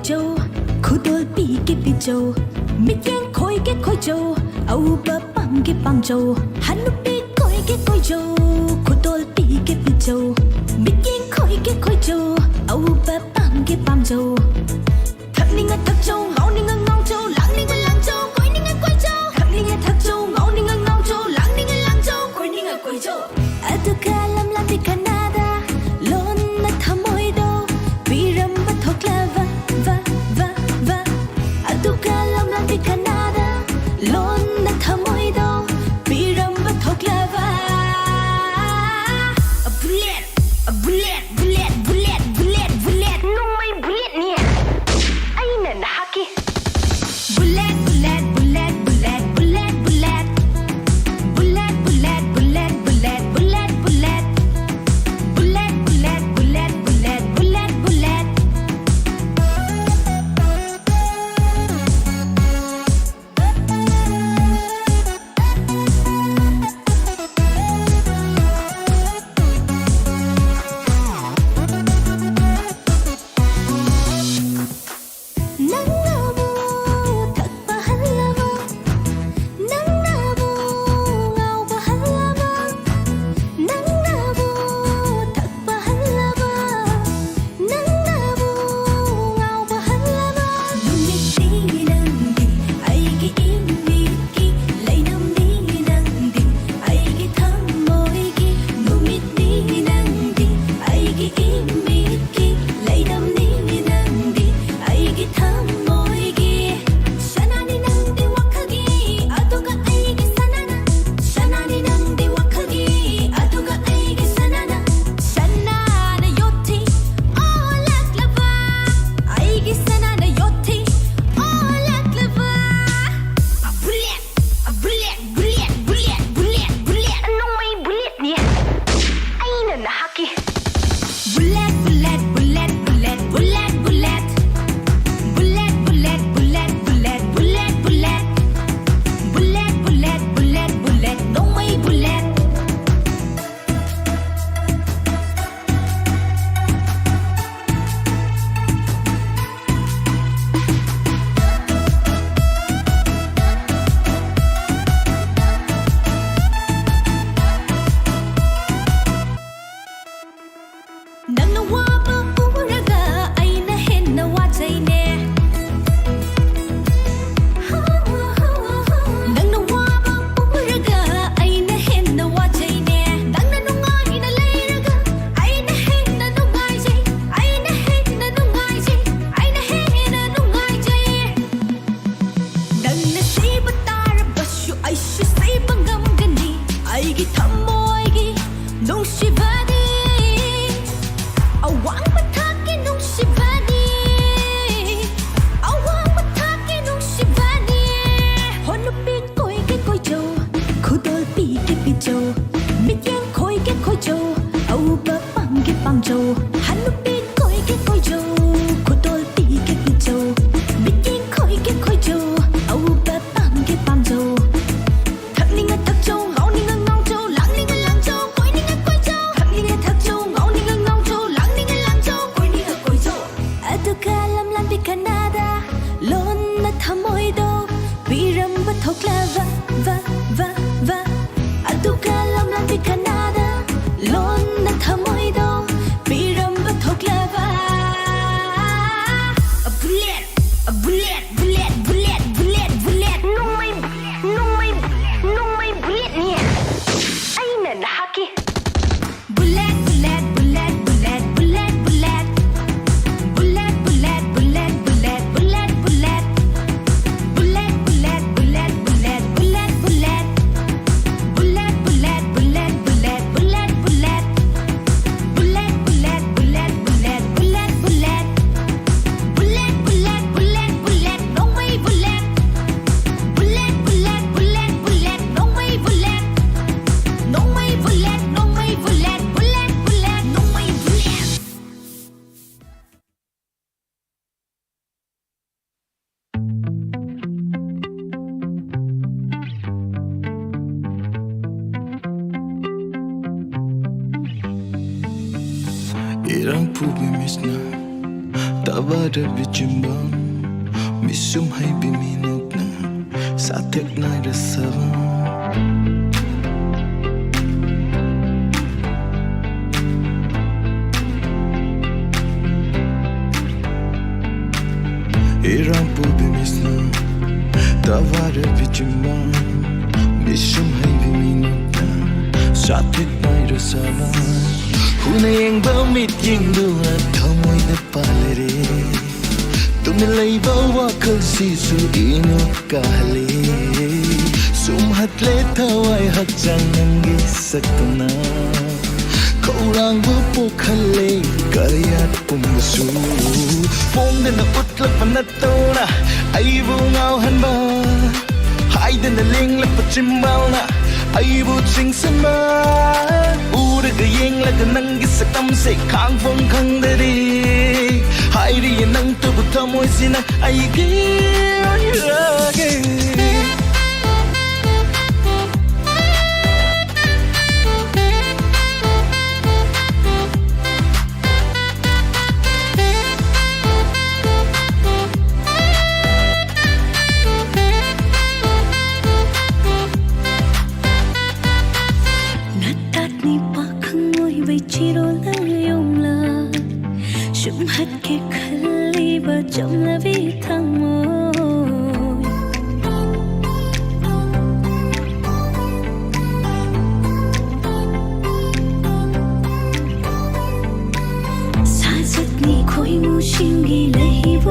châu khu đôi bi cái bi châu mi keng khôi cái khôi châu âu bờ băng cái băng châu hắn lúc bi khôi châu khu đôi bi cái bi châu mi keng khôi cái khôi châu âu bờ băng cái băng châu thật ninh ngất thật châu ngau ninh ngau châu lãng ninh lăng châu quay ninh quay châu thật ninh ngất thật châu ngau ninh ngau châu lãng ninh lăng châu quay ninh quay châu Atuka lam lam di Canada lon na thamoy do viram ba thokla va Atuka lam lam di Canada lon na thamoy do viram ba thokla va a bullet nung may bullet niya Canada ꯂꯣꯟꯅ ꯊꯃꯣꯏꯗꯣ ꯄꯤꯔꯝꯕ ꯊꯣꯛꯂꯕ ꯑꯗꯨꯒ ꯂꯝꯂꯛꯀꯤ Canada ꯂꯣꯟꯅ ꯊꯃꯣꯏꯗꯣ ꯄꯤꯔꯝꯕ ꯊꯣꯛꯂꯕ Bullet, bullet, bullet, bullet, bullet, bullet nung may bullet niya ay nanahaki Bullet, bullet, bullet, bullet, bullet, bullet Bullet, bullet, bullet, bullet, bullet, bullet Bullet, bullet, bullet, bullet, bullet, bullet Bullet, bullet, bullet, bullet, bullet, bullet Bullet, bullet, bullet, bullet, bullet, bullet Bullet, bullet, bullet, bullet, no way bullet Bullet, bullet, bullet, bullet, no way bullet No way bullet, no way bullet, bullet, bullet, no way bullet Irang pubimis na Tawara bichimbang Misum hay biminok na Sa tek na rasavan Irang pubimis na Tawara bichimbang Misum hay biminok na Sa tek na rasavan Hunayang bamit yung duwa Thamoy na palare Tumilay ba wakal sisu inok kahali Sumhatle taway hakjang nanggisak na Kaurang bupukhale Kayat pumbasu Pong na utlak panato na Ay bungaw ba Hay na naling lapachimbal na Ay buching sama Uraga yeng laga nanggisak tamsay Kang phong kang dari Hay riyan nang tubo tamoy sinang Ay gilagay Hãy subscribe cho kênh Ghiền Mì Gõ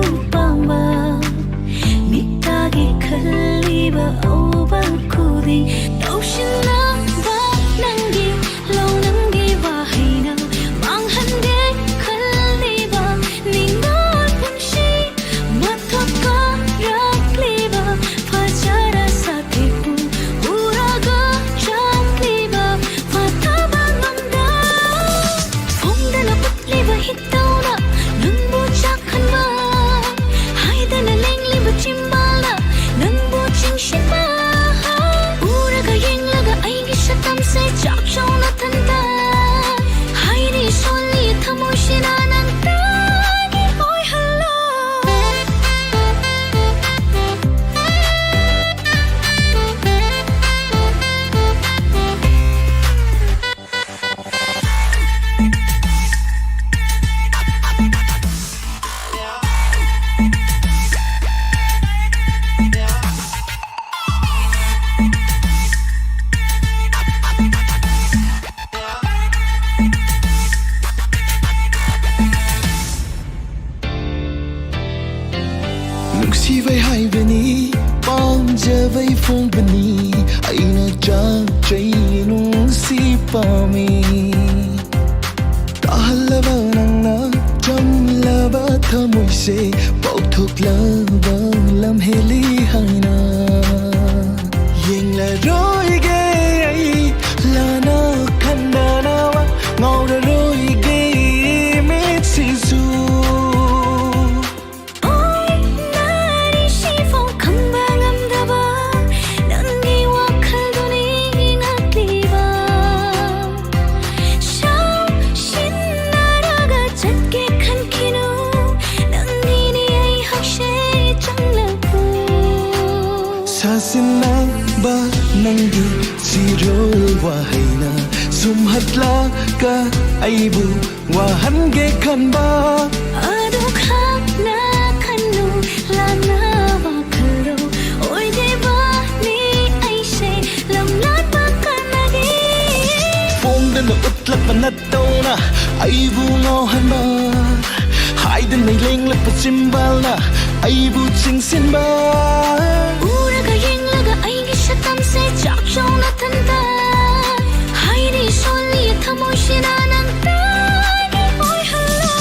Nuksivay hai bani Pangjavay phong bani Aina chak chay nung si pami Tahalaba nang na Chamlaba thamoy se Pau thok laba lam heli haina Yeng la roi ge Lana khanda nawa Ngau ra roi ge Met si su sinna ba nanggi sirol wahayna sumhatla ka aibu wahange khanba adu khana khanu lana makhalo oi deba ni Eshei lamlat makanagi pongdana utlak panatona aibu ngohanba haidan nei lengla pasimbalna aibu chingsinba uraga yenglaga aigi shatam se chak chona thanda hairi soli thamoshina nanta ni oi hala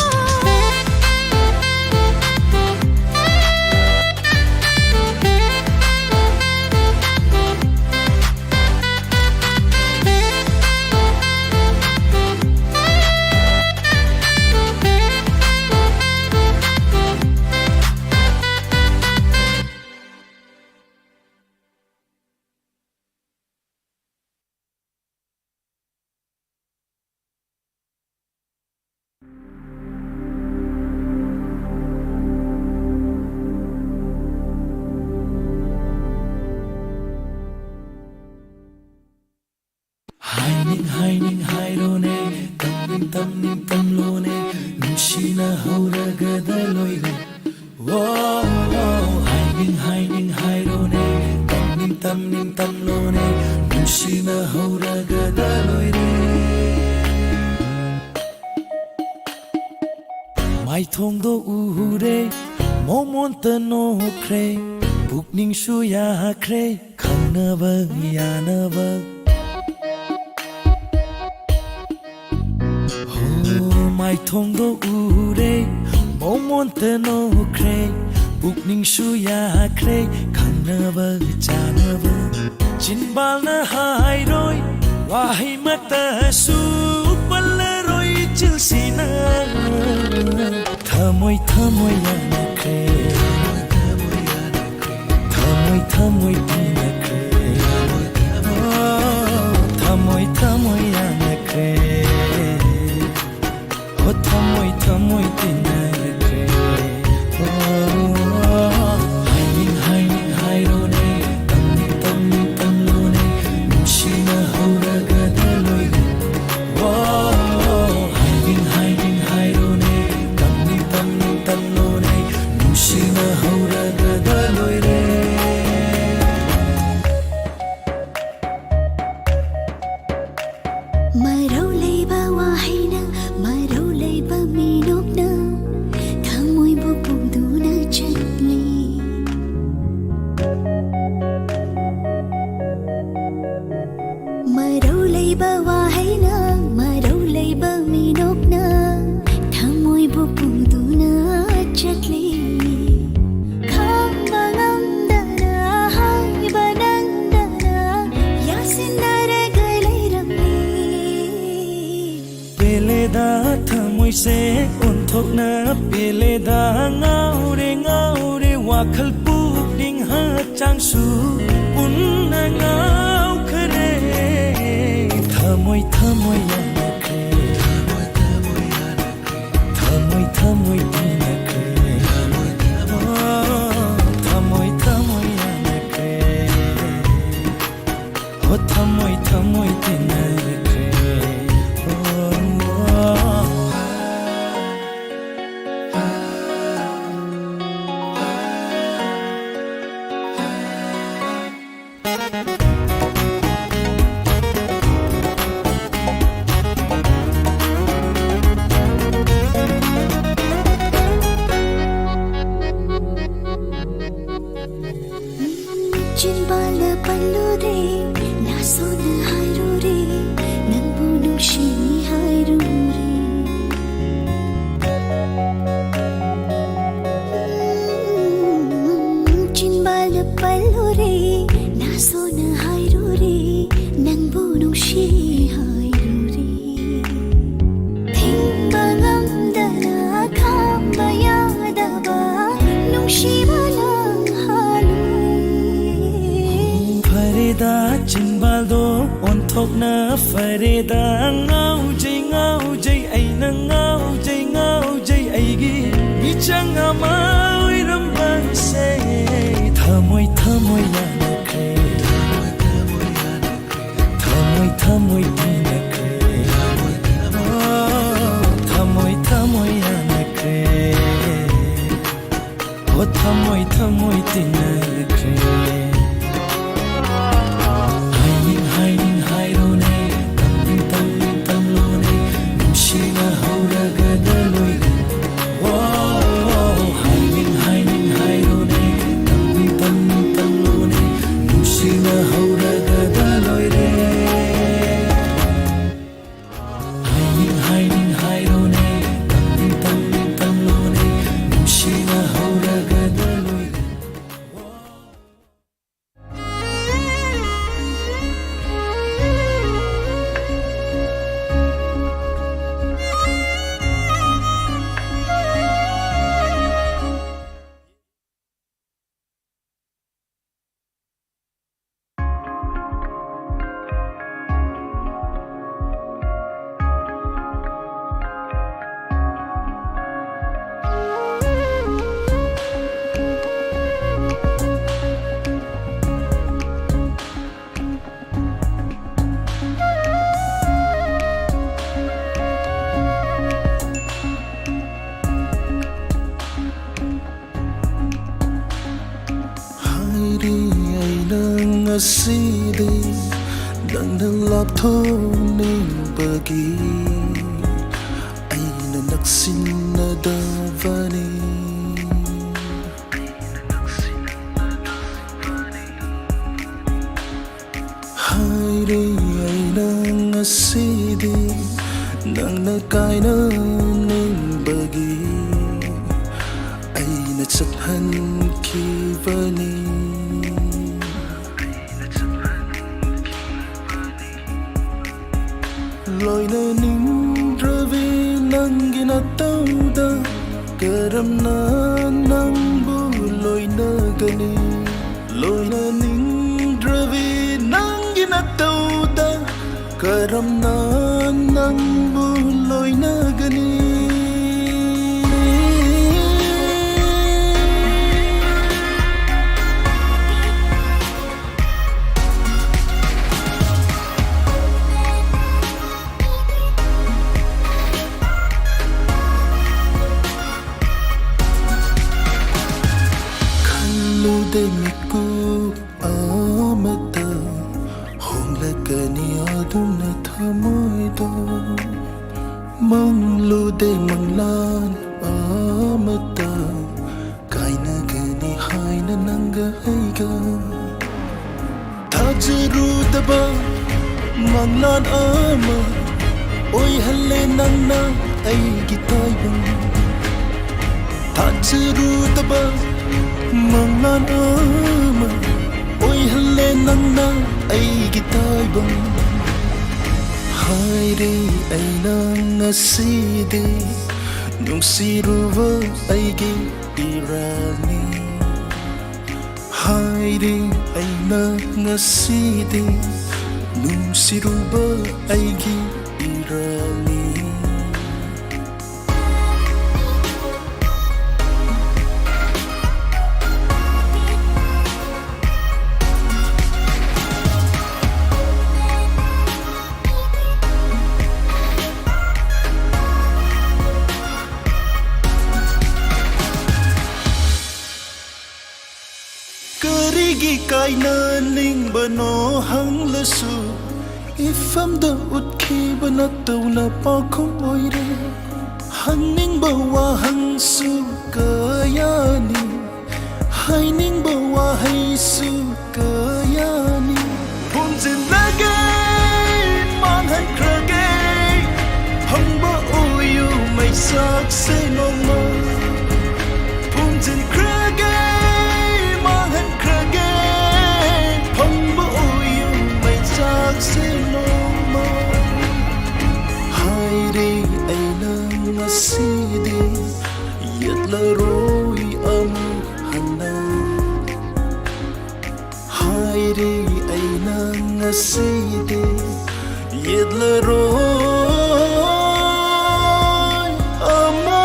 Haining hairone tamning tamlone nushina hauragada loire haining hairone tamning tamlone nushina hauragada loire mai thong do uhure momon tano kre bukning shuya kre khanaba yanaba mai thong do ure momon tano kre bukning shuya kre khanaba chanaba chinbal na hai roi wahi mata su palaroi chilsina thamoi yana kre thamoi tina kre thamoi yana kre thamoi tinare kre haining hairone tamning tamlone nushina hauragada loire haining hairone tamning tamlone nushina hauragada loire marau leiba wahina marau leiba minokna thamoi bu pungduna chatli marau leiba wahina marau leiba minokna thamoi bu pungduna chatli khambangam dana hai banandana yasinare peleda thamoi se onthokna peleda ngaure wakhal pukning ha changsu unna ngau khare thamoi yana kre thamoi tina kre thamoi yana kre thamoi tina kre chinbala pallu re na sona hairu re nangbu nushi hairu re chinbala pallu re na sona hairu re nangbu nushi hairu re thimbangam dana khamba yadaba nushi bala fareda chinbal do onthokna fareda ngau jai aina ngau jai aigi bichang amai rambang se thamoi yana kre thmoi tinai hiding hairone tam lone nushina hauraga daloi hiding hairone tam lone nushina hauraga daloi re hiding hairone tam lone nushina hauraga daloi Ngasiday nang lapthoning bagi ay nanaksinadavani hayri ay nangasiday nang nakainaning bagi ay natsakhan kivani loina ning ravi nangina tauda karamna nangbu loina gani loina ning ravi nangina tauda karamna nangbu loina gani Demiku amata honglakani aduna thamoido manglude manglan amata kainagani haina nanga aiga thajrudaba manglan ama oi halle nangna aigi taibang thajrudaba manglan ama oi halle nangna aigi taibang haire aina ngaside nungsiruva aigi irani haire aina ngaside nungsiruva aigi irani Karigi kaina ning bano hang lasu ifam da utki banataw na pakong oire haning bawa hang su kayani haining bawa hay su kayani punzin lagay manghan kragay hang ba uyu may sakse noma punzin kragay Sinoma Haire aina ngaside yatlaroi amu hana Haire aina ngaside yatlaroi amu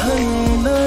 hana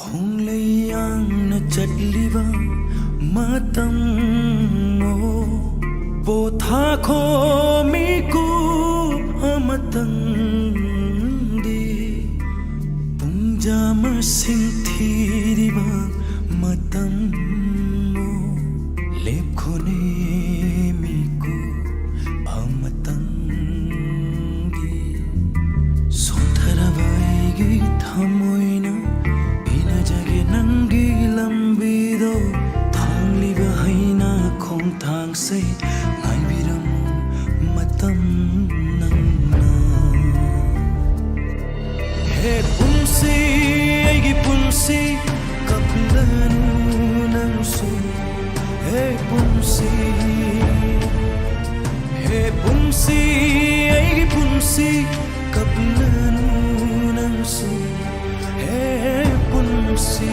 ꯈꯣꯡꯂꯩꯌꯥꯡꯅ ꯆꯠꯂꯤꯕ ꯃꯇꯝ ꯄꯣꯊꯥꯈꯣ ꯃꯤꯀꯨꯞ ꯑꯃꯇꯪꯗꯤ ꯄꯨꯡꯖꯥ ꯃꯁꯤꯡ ꯊꯤꯔꯤꯕ ꯃꯇꯝ ꯂꯦꯞꯈꯣꯅꯦ ꯃꯤꯀꯨꯞ ꯑꯃꯇꯪꯗꯤ ꯁꯣꯟꯊꯔꯕ ꯑꯩꯒꯤ ꯊꯃꯣꯏꯅ ꯄꯤꯅꯖꯒꯦ ꯅꯪꯒꯤ ꯂꯝꯕꯤꯗꯣ ꯊꯥꯡꯂꯤꯕ ꯍꯩꯅ ꯈꯣꯡꯊꯥꯡꯁꯦ ꯉꯥꯏꯕꯤꯔꯝꯃꯨ ꯃꯇꯝ ꯅꯪꯅ ꯍꯦ ꯄꯨꯟꯁꯤ ꯑꯩꯒꯤ ꯄꯨꯟꯁꯤ ꯀꯞꯂꯅꯨ ꯅꯪꯁꯨ ꯍꯦ ꯄꯨꯟꯁꯤ ꯑꯩꯒꯤ ꯄꯨꯟꯁꯤ ꯀꯞꯂꯅꯨ ꯅꯪꯁꯨ ꯍꯦ ꯄꯨꯟꯁꯤ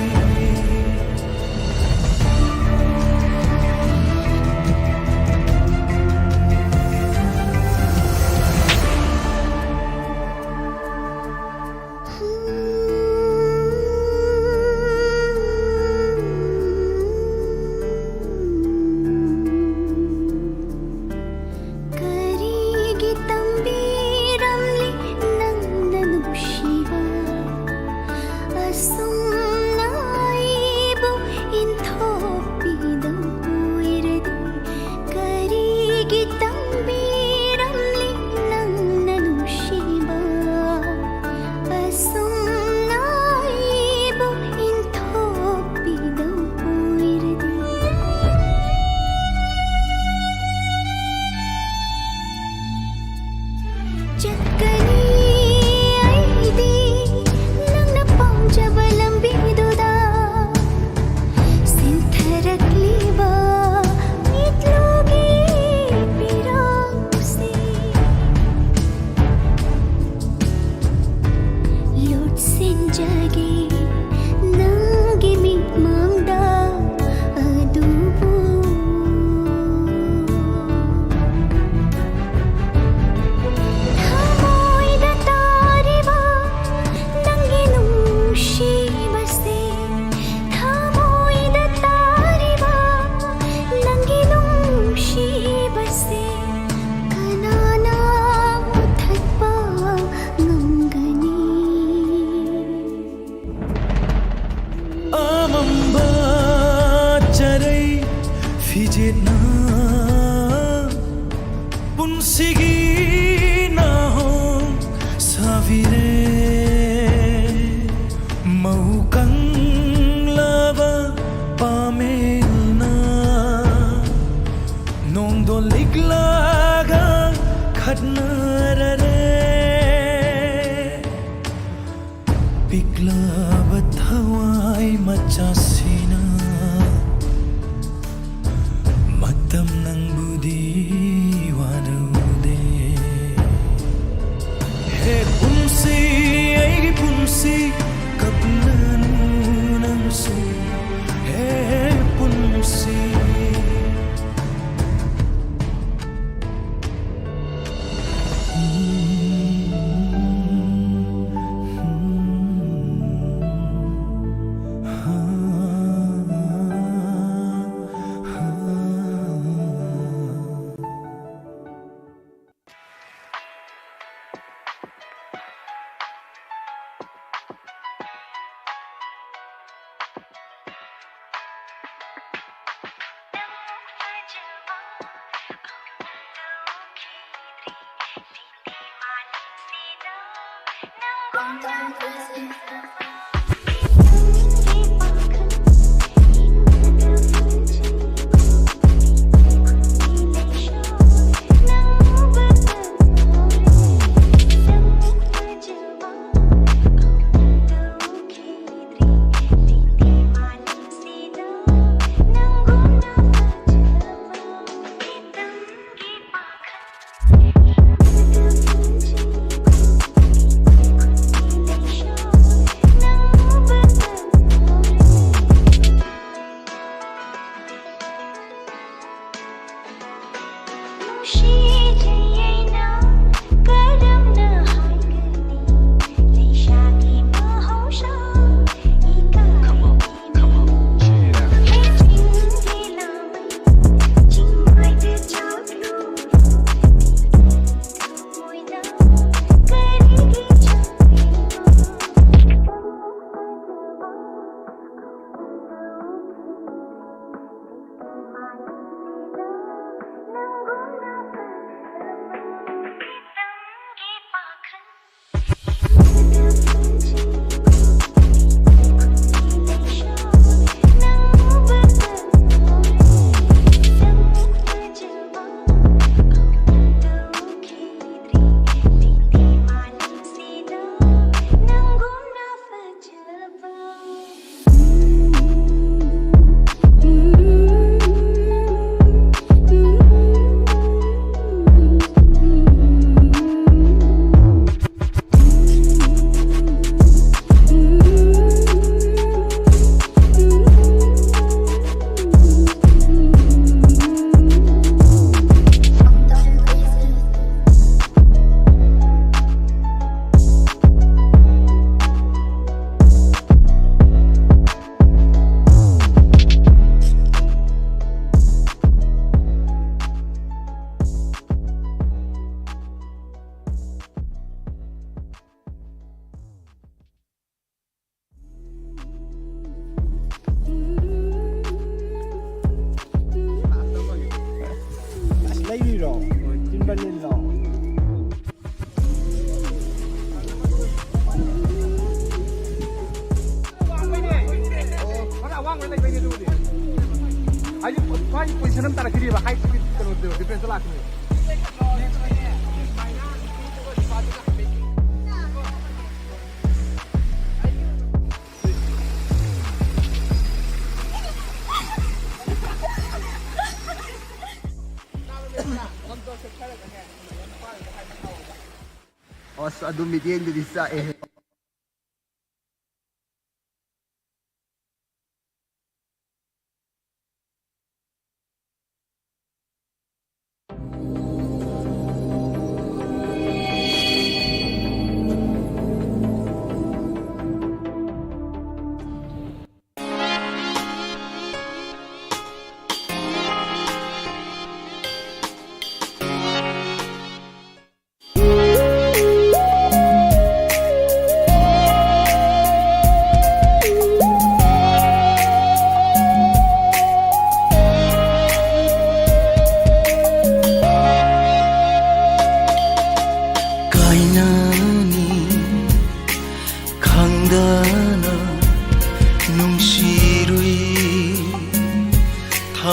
찐반일로 찐반일로 ayo kau position antara kiri bah, high speed kalau defense lah ni. Oh, so adumitin di sa eh.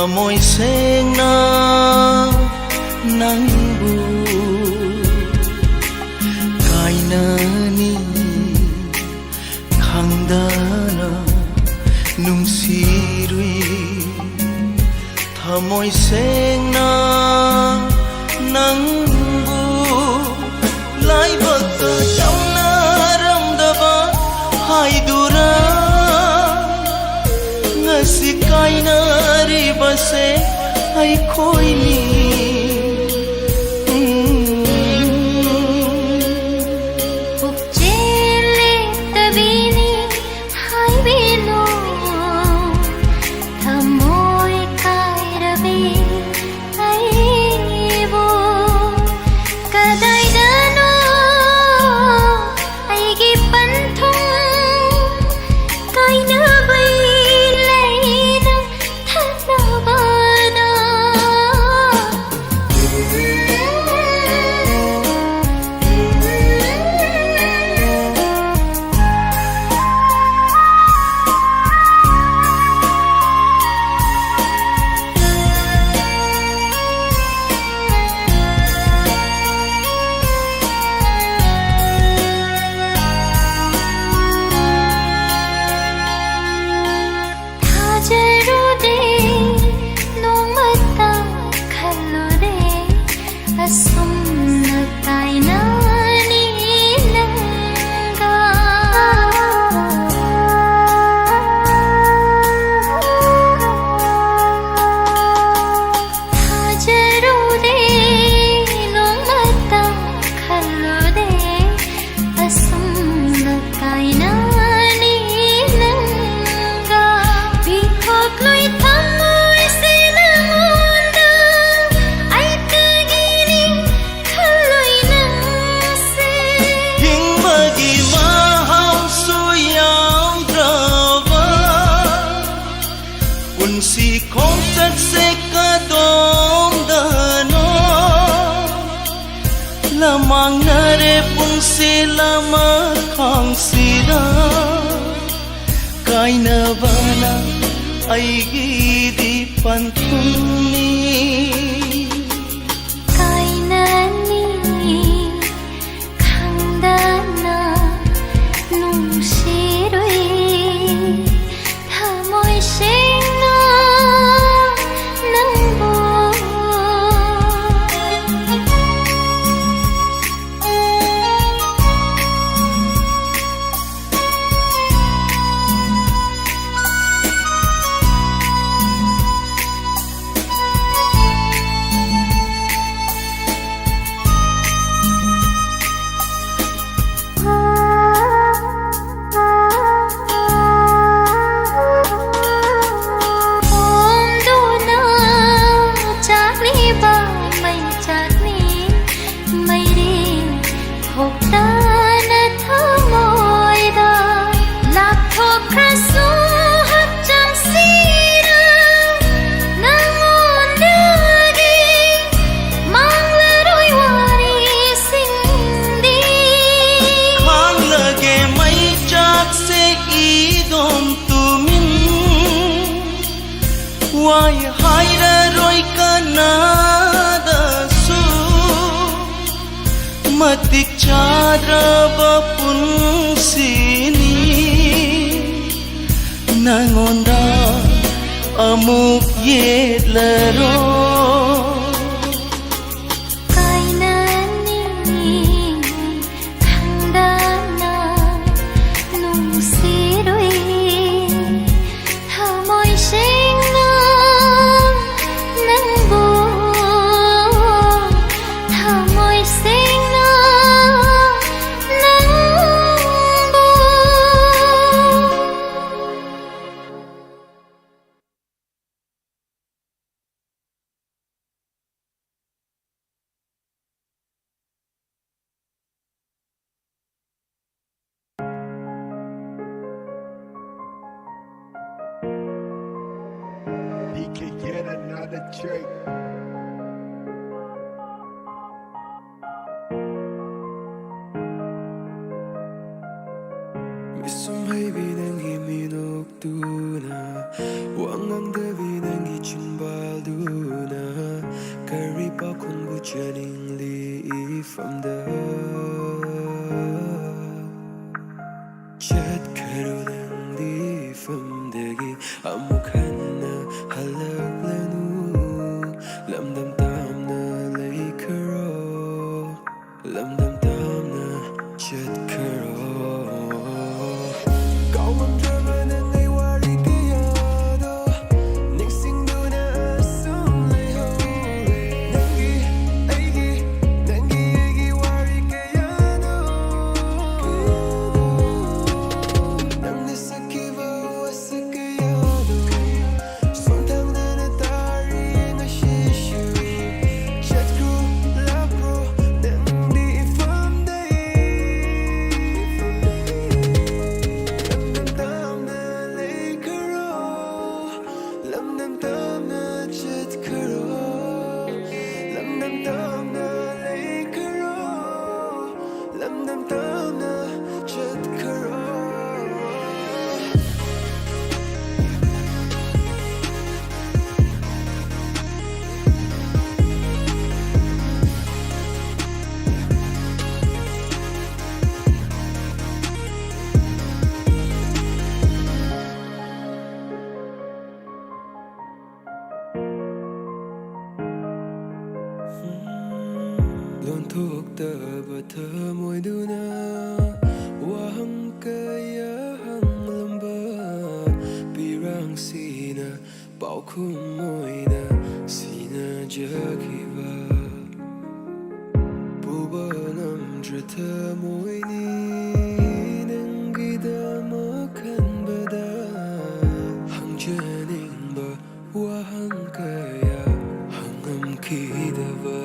Amoy sengna nangbu kainani khangdana nungsirui thamoy sengna nangbu laibak tauna ramdaba haidura ngasi kainari base ai khoi ni upchele tabini hai bino thamoi kai rabi ai bo kadai dano ai gi panthung kai na bai si con sat se ka dom dano lamang nare pung si lama khang sida kaina bana ai gi di panthuni kaina ni khangdana nungsirui thamoi sengna nangbo wai haira roi kanada su matik chadraba punsini nangonda amuk yetlaro He can get another trick. Misumhay binangi minokduna Wangang dabi nangi chimbalduna Kari pa kung buchaning li from the Chat karo nang di from degi Amukhan na halak lanu Lamdam tam na lay karo Lamdam tam na chat karo Thukdaba thamoiduna wahang kaya hang lamba pirang sina paukhum moina sina jagiba puba ngamdra thamoini nangidama khanbada hangjaningba wahang kaya hangam kidaba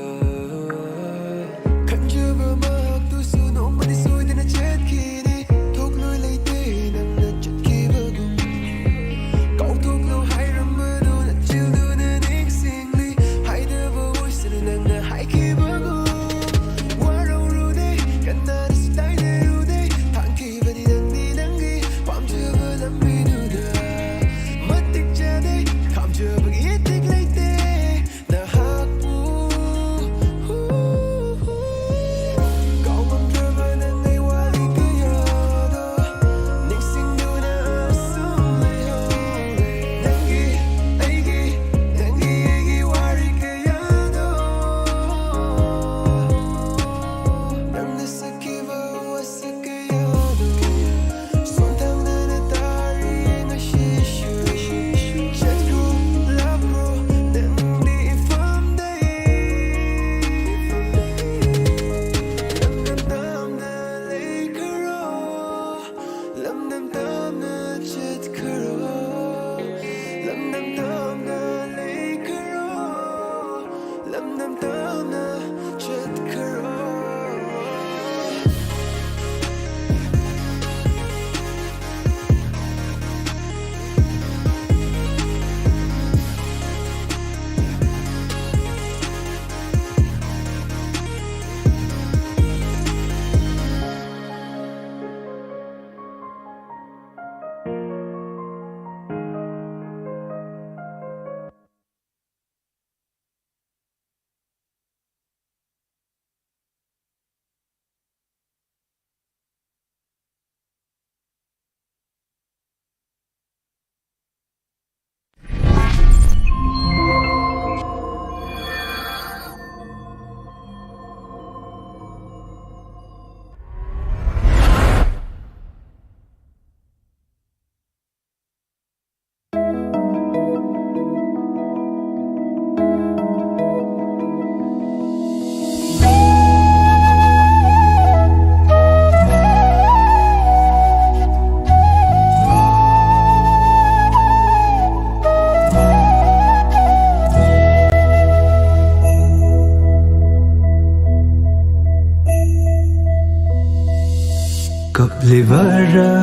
กับลิวารา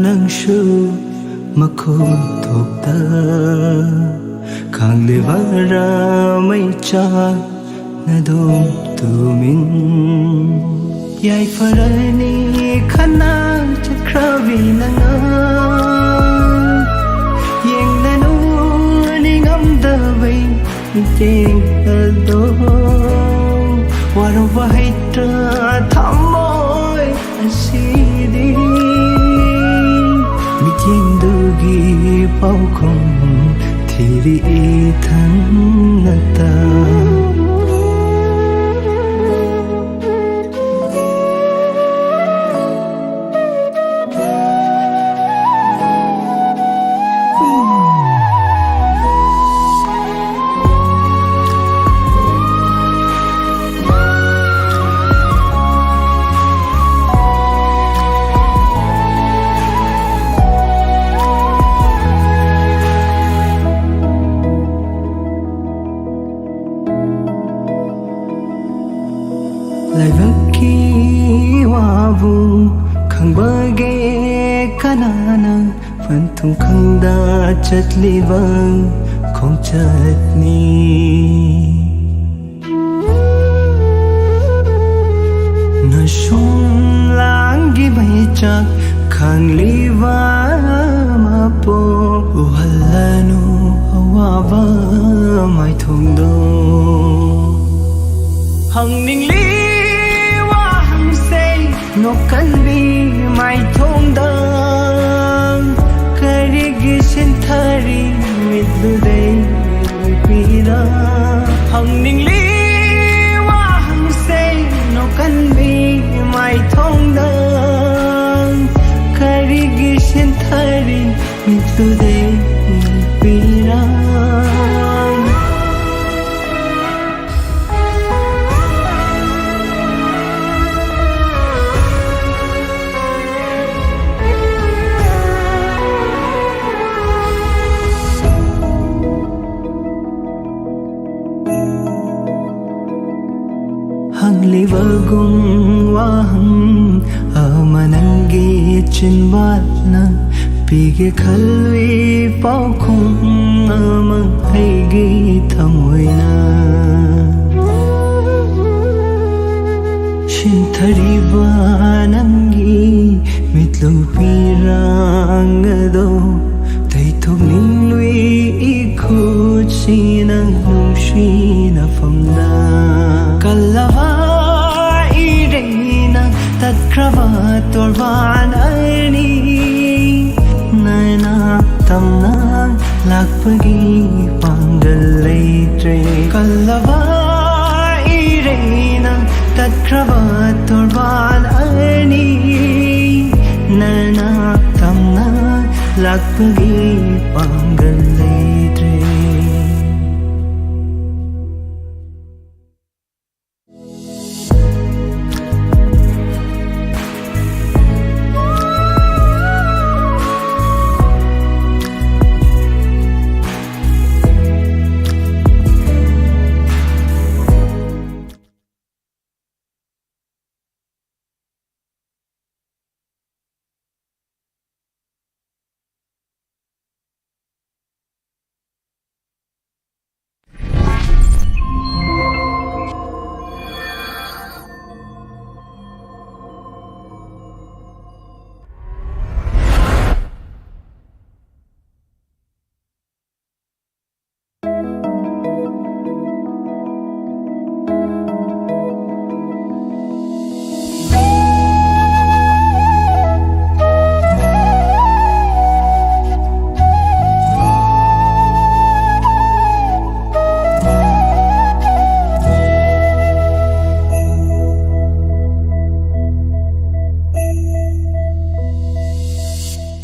นังชูมาโคตกตาข้างลิวาราไม่จากนาดมตูมินยายฟรนีขนาจะคราวีนังยังนานูนี่งำดาวิเจงโดวารวาให้เธอทำมอยสิดีมิเทียงดูกีเป้าคงที่รีทันนาตาไลวักกีวาวูขังบาเกขนานังฝันทุงขังดาจัดลีบังของจัดนี้นาชุมลางกีใบจากขังลีวามาโปวัลลานูวาบาไม่ทงโดหังนิ่งลีนกกันบีไม่ทงดังคาริกิสินทารีมิดลุเดยปีราหังนิ่งลีว่าหังเซนกกันบีไม่ทงดังคาริกิสินทารีมิดลุเดยปีราหังลิวกุงวาหังอามานังกีจินวาลาปีเกขัลวีเป้าคงอามาให้กีทำไว้นาชินทารีวานังกีมิตลูปีรังโดแต่ทุกนิ่งลุยอีคูชีนังหุชีนาฟัมนากัลลาวาอีเรนังตัดคราบตัววานอันนี้นานาตำนานลักปกีปังกัลเลยเตรกัลลาวาอีเรนังตัดคราบตัววานอันนี้นานาตำนานลักปกีปังกัลเลยเตร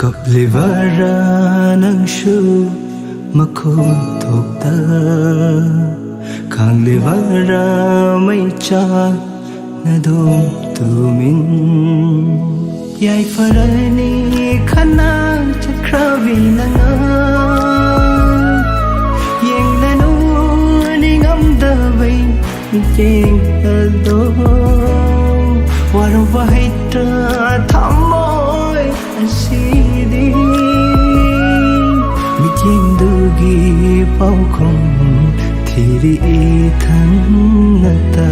กับลิวารานังชูมาโคตกตาข้างลิวาราไม่จากนาดมตูมินยายฟรนีขนาจะคราวีนังยังนานูนี่งำดาวิเจงโด warwa haitra thamoi asidi mityengdugi paukhom thiri thanata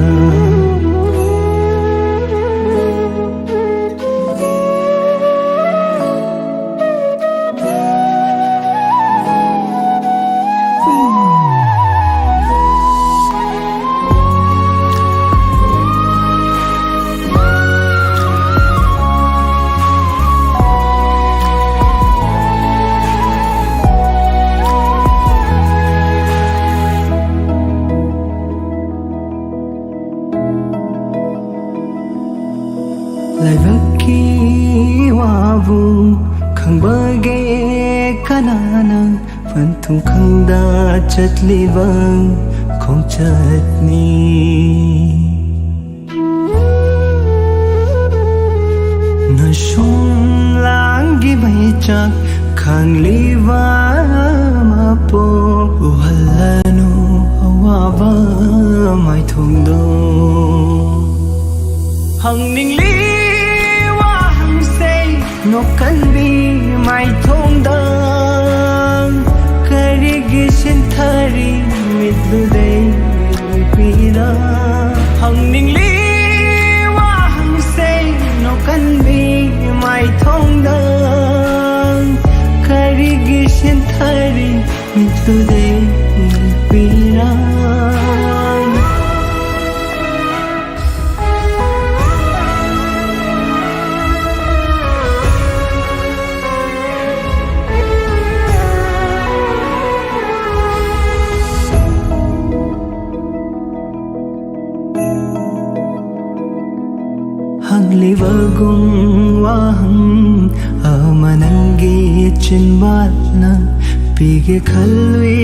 laibaki wabu khangbage kanana panthung khangda chatliba khongchatni nashum langi baichak khangliba mapo uhalanu awaba mai thungdo hangning li no kan bi mai thong dang karigi sin thari mitlu dei pira hangning li wa hang sei no kan bi mai thong dang karigi sin thari mitlu dei pira Hanglivagum waham amanangi chinbalna pige khalwi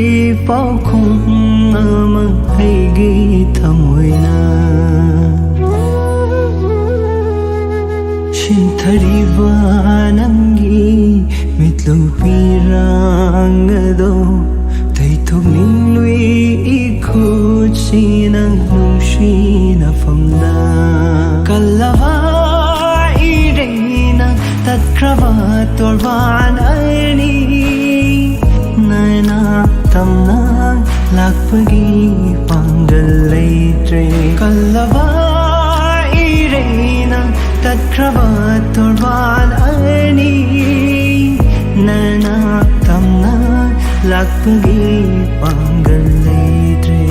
paukhum amang haigi thamoina shinthariba nangi mitlu pirangado taithok ninglui ikhuchinang nushina famda kalava irena tatkrava torvan ani naina tamna lakpagi pangal leitre kalava irena tatkrava torvan ani naina tamna lakpagi pangal leitre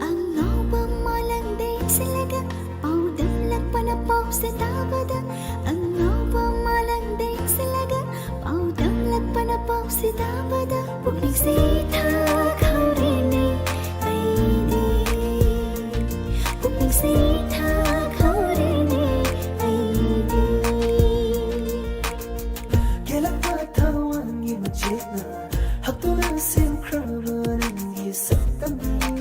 Ang ngao ba malang day sila ꯄꯥꯎꯁꯦ ꯇꯥꯕꯗ ꯑꯉꯥꯎꯕ ꯃꯥꯂꯪꯗ ꯌꯦꯡꯁꯤꯜꯂꯒ ꯄꯥꯎ ꯇꯝꯂꯛꯄꯅ ꯄꯥꯎꯁꯦ ꯇꯥꯕꯗ ꯄꯨꯛꯅꯤꯡꯁꯦ ꯊꯥꯈꯧꯔꯦꯅꯦ ꯑꯩꯗꯤ ꯄꯨꯛꯅꯤꯡꯁꯦ ꯊꯥꯈꯧꯔꯦꯅꯦ ꯑꯩꯗꯤ ꯀꯦꯜꯂꯛꯄ ꯊꯋꯥꯟꯒꯤ ꯃꯆꯦꯠꯅ ꯍꯛꯇꯨꯅ ꯁꯦꯝꯈ꯭ꯔꯕ ꯅꯪꯒꯤ ꯁꯛꯇꯝꯅꯤ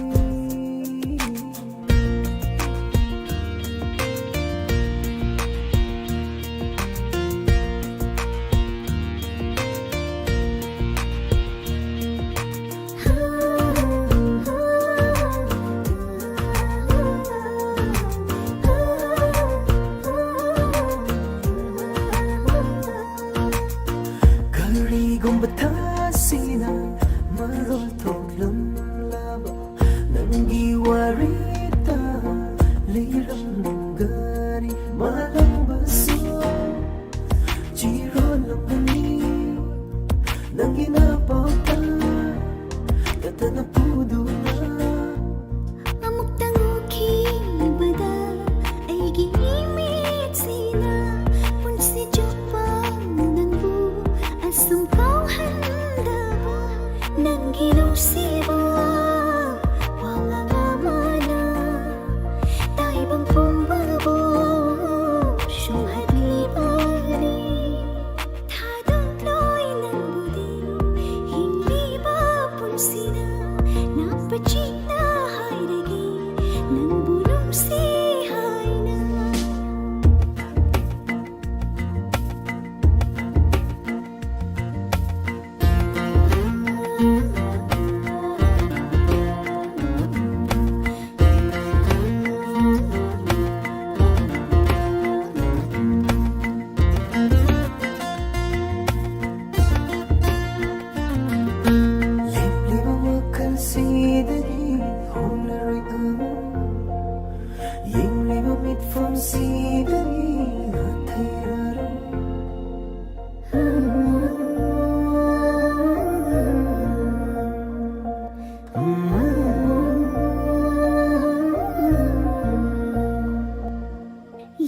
ꯀꯔꯤꯒꯨꯝꯕ ꯊꯥꯁꯤꯅ ꯃꯔꯣꯜ ꯊꯣꯛꯂꯝꯂꯕ ꯅꯪꯒꯤ ꯋꯥꯔꯤꯗ ꯂꯤꯔꯝꯒꯅꯤ ꯃꯥꯂꯪꯕꯁꯨ ꯆꯤꯔꯣꯜꯂꯝꯒꯅꯤ ꯅꯪꯒꯤ ꯅꯄꯥꯎꯇ ꯇꯠꯇꯅ ꯄꯨꯗꯨꯅ ꯑꯃꯨꯛꯇꯪ ꯎꯈꯤꯕꯗ ꯑꯩꯒꯤ ꯏꯃꯤꯠꯁꯤꯅ ꯄꯨꯟꯁꯤ ꯆꯨꯞꯄ ꯅꯪꯕꯨ ꯑꯁꯨꯝ ꯀꯥꯎꯍꯟꯗꯕ ꯅꯪꯒꯤ ꯅꯨꯡꯁꯤꯕ ꯋꯥꯉꯥꯡ ꯑꯃꯅ ꯇꯥꯏꯕꯪ ꯄꯨꯝꯕꯕꯨ ꯁꯨꯝꯍꯠꯂꯤꯕꯅꯤ ꯊꯥꯗꯣꯛꯂꯣꯏ ꯅꯪꯕꯨꯗꯤ ꯍꯤꯡꯂꯤꯕ ꯄꯨꯟꯁꯤꯗ ꯅꯥꯄꯆꯤꯅ ꯍꯥꯏꯔꯒꯦ ꯅꯪꯕꯨ ꯅꯨꯡꯁꯤ ꯍꯥꯏꯅ ꯂꯦꯞꯂꯤꯕ ꯋꯥꯈꯜꯁꯤꯗꯒꯤ ꯍꯣꯡꯂꯔꯣꯏ ꯑꯃꯨꯛ ꯌꯦꯡꯂꯤꯕ ꯃꯤꯠꯐꯝꯁꯤꯗꯒꯤ ꯅꯥꯊꯩꯔꯔꯣꯏ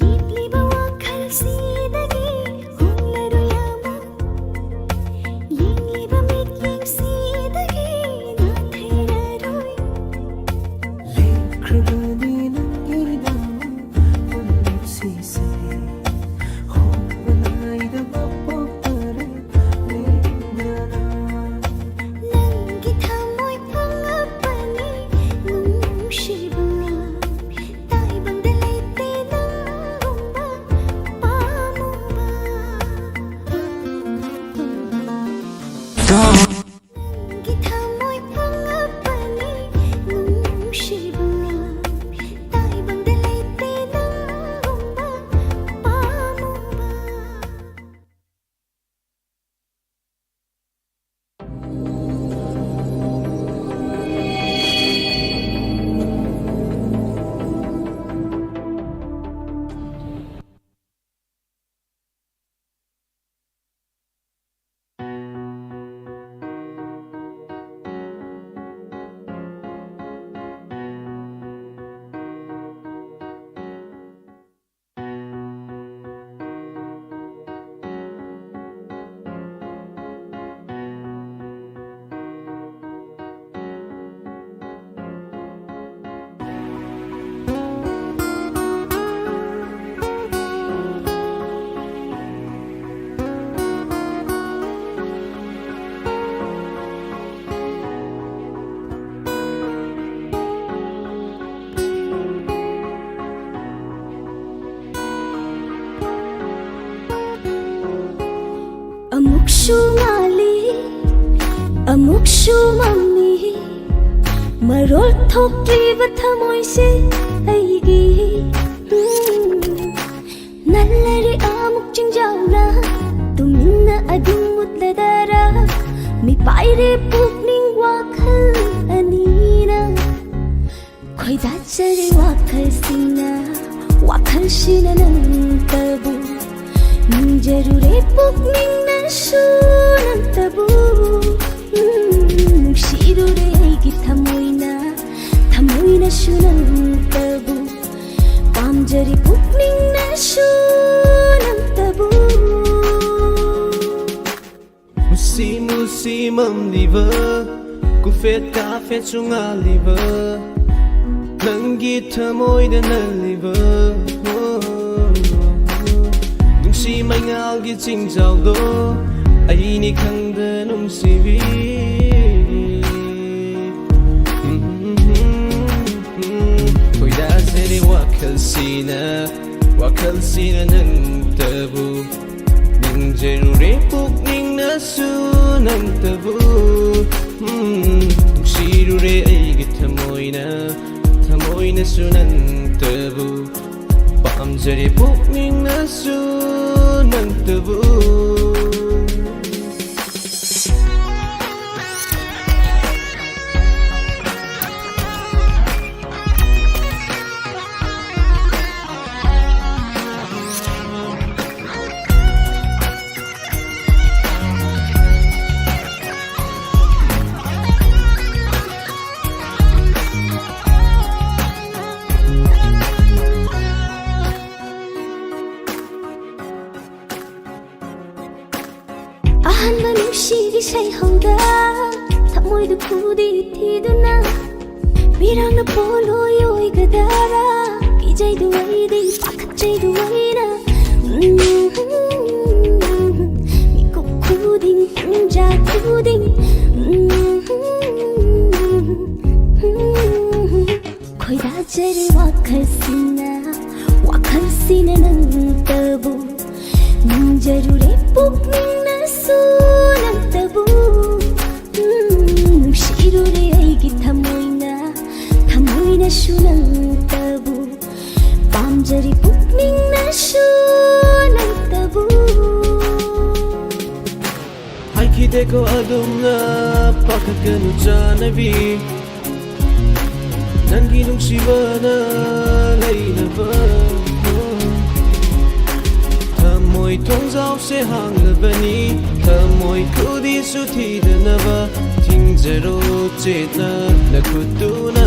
ꯂꯦꯞꯂꯤꯕ ꯋꯥꯈꯜꯁꯤꯗꯒꯤ ꯍꯣꯡꯂꯔꯣꯏ ꯑꯃꯨꯛ ꯌꯦꯡꯂꯤꯕ ꯃꯤꯠꯌꯦꯡꯁꯤꯗꯒꯤ ꯅꯥꯊꯩꯔꯔꯣꯏ ꯂꯦꯞꯈ꯭ꯔꯕꯅꯤ ꯅꯪꯒꯤꯗꯃꯛ ꯄꯨꯟꯁꯤꯁꯦ ꯍꯣꯡꯕ ꯅꯥꯏꯗꯕ ꯄꯣꯛꯇꯔꯦ ꯂꯦꯡꯗꯅ ꯅꯪꯒꯤ ꯊꯃꯣꯏ ꯐꯪꯉꯛꯄꯅꯤ ꯅꯨꯡꯁꯤꯕ ꯇꯥꯏꯕꯪꯗ ꯂꯩꯇꯦ ꯅꯪꯒꯨꯝꯕ ꯄꯥꯝꯃꯨꯕ ꯅꯪꯒꯤ ꯊꯃꯣꯏ ꯐꯪꯉꯛꯄꯅꯤ ꯅꯨꯡꯁꯤꯕ ꯇꯥꯏꯕꯪꯗ ꯂꯩꯇꯦ ꯅꯪꯒꯨꯝꯕ ꯄꯥꯝꯃꯨꯕ ꯑꯃꯨꯛꯁꯨ ꯉꯥꯜꯂꯤ ꯑꯃꯨꯛꯁꯨ ꯃꯝꯃꯤ ꯃꯔꯣꯜ ꯊꯣꯛꯂꯤꯕ ꯊꯃꯣꯏꯁꯦ ꯑꯩꯒꯤ ꯅꯜꯂꯔꯤ ꯑꯃꯨꯛ ꯆꯤꯡꯖꯥꯎꯅ ꯇꯨꯃꯤꯟꯅ ꯑꯗꯨꯝ ꯃꯨꯠꯂꯗꯔ ꯃꯤꯄꯥꯏꯔꯦ ꯄꯨꯛꯅꯤꯡ ꯋꯥꯈꯜ ꯑꯅꯤꯅ ꯈꯣꯏꯗꯥꯖꯔꯦ ꯋꯥꯈꯜꯁꯤꯡꯅ ꯋꯥꯈꯜꯁꯤꯅ ꯅꯪꯇꯕꯨ ꯅꯤꯡꯖꯔꯨꯔꯦ ꯄꯨꯛꯅꯤꯡꯅꯁꯨ ꯅꯪꯇꯕꯨ ꯅꯨꯡꯁꯤꯔꯨꯔꯦ ꯑꯩꯒꯤ ꯊꯃꯣꯏꯅꯁꯨ ꯅꯪꯇꯕꯨ ꯄꯥꯝꯖꯔꯤ ꯄꯨꯛꯅꯤꯡꯅꯁꯨ ꯄꯥꯝꯖꯔꯤꯕꯁꯨ ꯅꯪꯇꯕꯨ Musi musi mamliba Kufet kafet sungaliba Nangi thamoida naliba Nungsi mai ngalgi chingjaldo Aini khangda nungsibi Koida zere wakal sina nang tabu Ning jerure pukning nasu nang tabu Nungsirure aigi thamoina su nang tabu Pamjare pukning nasu nang tabu ꯑꯍꯥꯟꯕ ꯅꯨꯡꯁꯤꯒꯤ ꯏꯁꯩꯍꯧꯗ ꯊꯃꯣꯏꯗ ꯈꯨꯗꯤ ꯊꯤꯗꯨꯅ ꯃꯤꯔꯥꯡꯅ ꯄꯣꯂꯣꯏ ꯑꯣꯏꯒꯗꯔꯥ ꯏꯖꯩꯗꯨ ꯑꯩꯗꯤ ꯄꯥꯈꯠꯆꯩꯗꯨ ꯑꯩꯅ ꯃꯤꯀꯨꯞ ꯈꯨꯗꯤꯡ ꯄꯨꯡꯖꯥ ꯈꯨꯗꯤꯡ ꯈꯣꯏꯗꯥꯖꯔꯦ ꯋꯥꯈꯜꯁꯤꯅ ꯅꯪꯇꯕꯨ ꯅꯪꯖꯔꯨꯔꯦ ꯄꯨꯛꯅꯤꯡꯅꯁꯨ ꯅꯪꯇꯕꯨ ꯅꯨꯡꯁꯤꯔꯨꯔꯦ ꯑꯩꯒꯤ ꯊꯃꯣꯏꯅꯁꯨ ꯅꯪꯇꯕꯨ ꯄꯥꯝꯖꯔꯤ ꯄꯨꯛꯅꯤꯡꯅꯁꯨ ꯅꯪꯇꯕꯨ Haikideko adumna pakakanu janabi Nangi nungsibana lainaba Thamoy thongzau se hanglabani Thamoy khudi su thidanaba Thingjaro chetna nakhutuna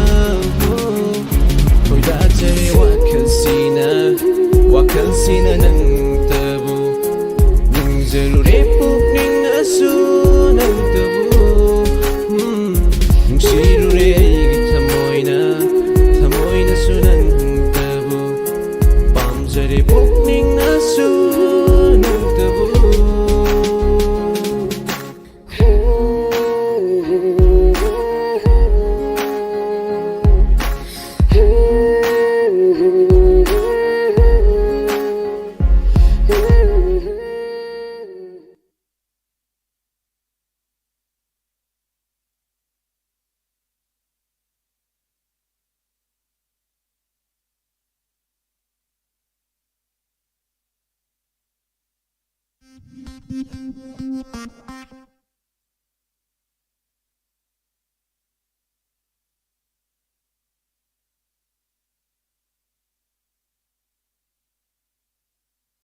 Khoidajare wakhalsina nang tabu Ningjarure pukning nasu nang tabu Nungsirure aigi thamoina su nang tabu Pamjare pukning nasu nang tabu